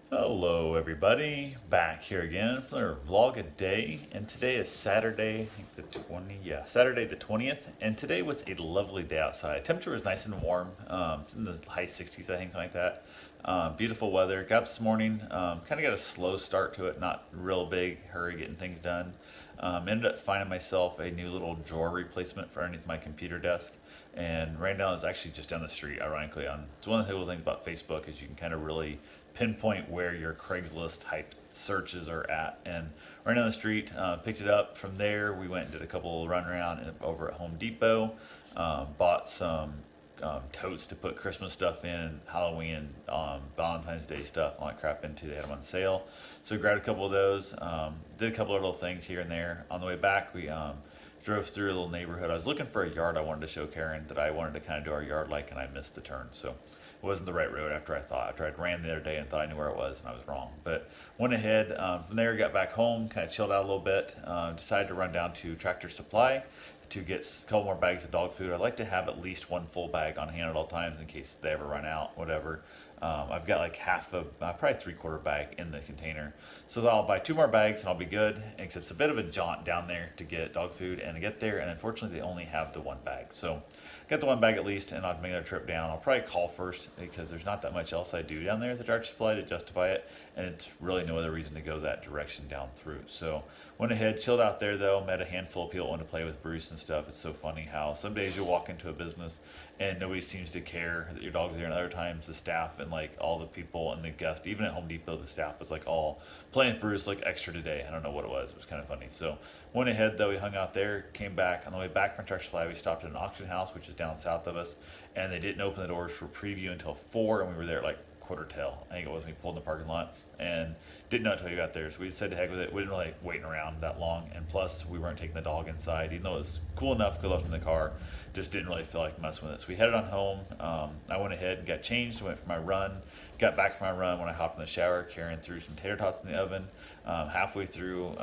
Hello, everybody. Back here again for another vlog a day, and today is Saturday. I think Saturday the 20th. And today was a lovely day outside. Temperature was nice and warm, it's in the high 60s, I think, something like that. Beautiful weather. Got up this morning. Kind of got a slow start to it, not real big hurry getting things done. Ended up finding myself a new little drawer replacement for underneath my computer desk, and right now it's actually just down the street. Ironically, on it's one of the cool things about Facebook is you can kind of really pinpoint where your Craigslist type searches are at. And right down the street, picked it up. From there, we went and did a couple run around over at Home Depot. Bought some totes to put Christmas stuff in, Halloween, Valentine's Day stuff, all that crap into. They had them on sale, so we grabbed a couple of those. Did a couple of little things here and there. On the way back, we drove through a little neighborhood. I was looking for a yard I wanted to show Karen that I wanted to kind of do our yard like, and I missed the turn. So it wasn't the right road after I'd ran the other day and thought I knew where it was, and I was wrong. But went ahead. From there, got back home, kind of chilled out a little bit. Decided to run down to Tractor Supply to get a couple more bags of dog food. I like to have at least one full bag on hand at all times in case they ever run out, whatever. I've got like probably three-quarter bag in the container. So I'll buy two more bags and I'll be good. Because it's a bit of a jaunt down there to get dog food and to get there. And unfortunately, they only have the one bag. So got the one bag at least, and I'll make a trip down. I'll probably call first because there's not that much else I do down there at the Tractor Supply to justify it. And it's really no other reason to go that direction down through. So went ahead, chilled out there though, met a handful of people wanting to play with Bruce and stuff. It's so funny how some days you'll walk into a business and nobody seems to care that your dog's there, and other times the staff and like all the people and the guests, even at Home Depot, the staff was like all playing with Bruce like extra today. I don't know what it was. It was kind of funny. So went ahead though, we hung out there, came back. On the way back from Tractor Supply, we stopped at an auction house, which is down south of us, and they didn't open the doors for preview until 4, and we were there at like quarter till. I think it was when we pulled in the parking lot, and didn't know until we got there. So we said to heck with it. We didn't really like waiting around that long, and plus we weren't taking the dog inside, even though it was cool enough. Could left him in the car. Just didn't really feel like messing with it. So we headed on home. I went ahead and got changed. Went for my run. Got back from my run when I hopped in the shower, carrying through some tater tots in the oven. Halfway through.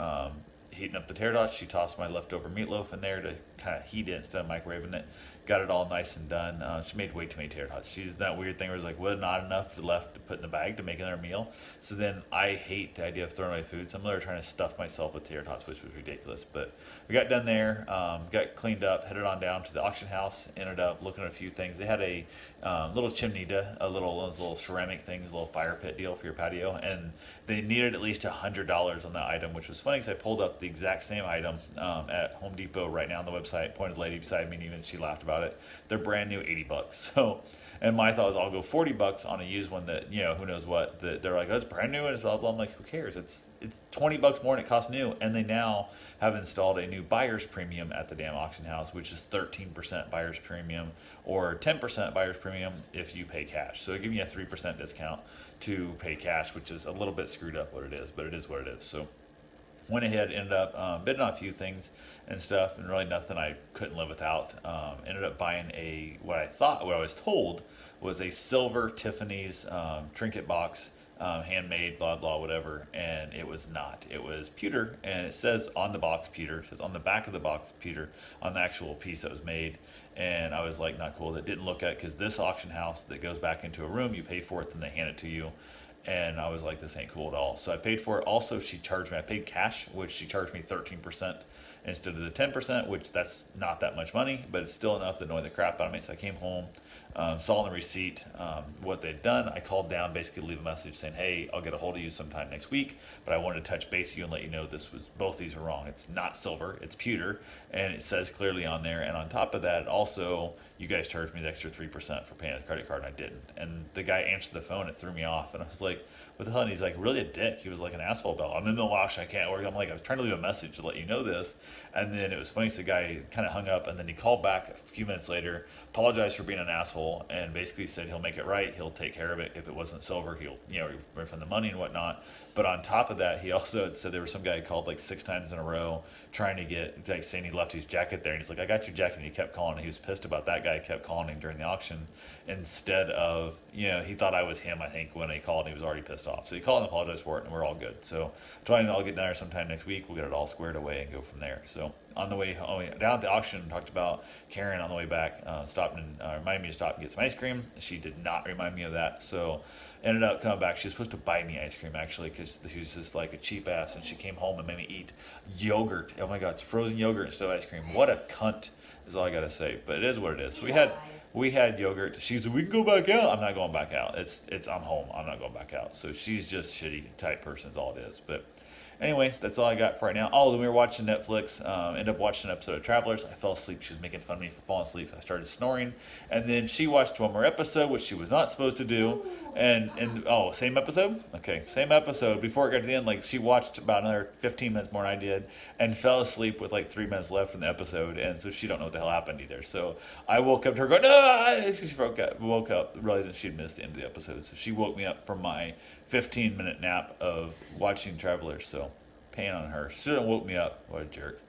Heating up the tater tots, she tossed my leftover meatloaf in there to kind of heat it instead of microwaving it. Got it all nice and done. She made way too many tater tots. She's that weird thing where it's like, well, not enough left to put in the bag to make another meal. So then I hate the idea of throwing away food. So I'm literally trying to stuff myself with tater tots, which was ridiculous. But we got done there, got cleaned up, headed on down to the auction house. Ended up looking at a few things. They had a little chimney, those little ceramic things, a little fire pit deal for your patio, and they needed at least $100 on that item, which was funny because I pulled up the exact same item at Home Depot right now on the website. Pointed the lady beside me, and even she laughed about it. They're brand new, $80. So, and my thought was I'll go $40 on a used one that who knows what. That they're like, oh, it's brand new and it's blah blah. I'm like, who cares? It's $20 more than it costs new, and they now have installed a new buyer's premium at the damn auction house, which is 13% buyer's premium or 10% buyer's premium if you pay cash. So they're giving you a 3% discount to pay cash, which is a little bit screwed up what it is, but it is what it is. So went ahead, ended up bidding on a few things and stuff, and really nothing I couldn't live without. Ended up buying what I was told was a silver Tiffany's trinket box, handmade, blah blah, whatever, and it was not. It was pewter, and it says on the box pewter. It says on the back of the box pewter on the actual piece that was made. And I was like, not cool. That didn't look at, because this auction house that goes back into a room, you pay for it, then they hand it to you. And I was like, this ain't cool at all. So I paid for it. Also, I paid cash, which she charged me 13% instead of the 10%, which that's not that much money, but it's still enough to annoy the crap out of me. So I came home, saw on the receipt what they'd done. I called down, basically leave a message saying, hey, I'll get a hold of you sometime next week, but I wanted to touch base with you and let you know both these are wrong. It's not silver, it's pewter, and it says clearly on there. And on top of that, also, you guys charged me the extra 3% for paying a credit card, and I didn't. And the guy answered the phone, it threw me off, and I was like, what the hell? And he's like, really a dick. He was like an asshole about, I'm in Milwaukee, I can't work. I'm like, I was trying to leave a message to let you know this. And then it was funny, so the guy kind of hung up, and then he called back a few minutes later, apologized for being an asshole, and basically said he'll make it right, he'll take care of it. If it wasn't silver, he'll refund the money and whatnot. But on top of that, he also had said there was some guy who called like 6 times in a row trying to get, like, saying he left his jacket there, and he's like, I got your jacket, and he kept calling. He was pissed about that guy kept calling him during the auction instead of, he thought I was him, I think, when he called. He was already pissed off. So he called and apologized for it, and we're all good. So trying I'll get down there sometime next week. We'll get it all squared away and go from there. So on the way home, down at the auction, talked about Karen on the way back, stopped and reminded me to stop and get some ice cream. She did not remind me of that. So ended up coming back. She was supposed to buy me ice cream actually because she was just like a cheap ass, and she came home and made me eat yogurt. Oh my God, it's frozen yogurt instead of ice cream. What a cunt is all I gotta say. But it is what it is. So we had yogurt. She said, we can go back out. I'm not going back out. I'm home. I'm not going back out. So she's just shitty type person is all it is. But anyway, that's all I got for right now. Oh, then we were watching Netflix. Ended up watching an episode of Travelers. I fell asleep. She was making fun of me for falling asleep. I started snoring. And then she watched one more episode, which she was not supposed to do. And same episode? Okay, same episode. Before it got to the end, like she watched about another 15 minutes more than I did and fell asleep with like 3 minutes left in the episode. And so she don't know what the hell happened either. So I woke up to her going, ah! She woke up realizing she'd missed the end of the episode. So she woke me up from my 15-minute nap of watching Travelers. So pain on her. Shouldn't have woke me up. What a jerk.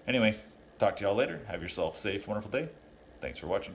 Anyway, talk to y'all later. Have yourself a safe, wonderful day. Thanks for watching.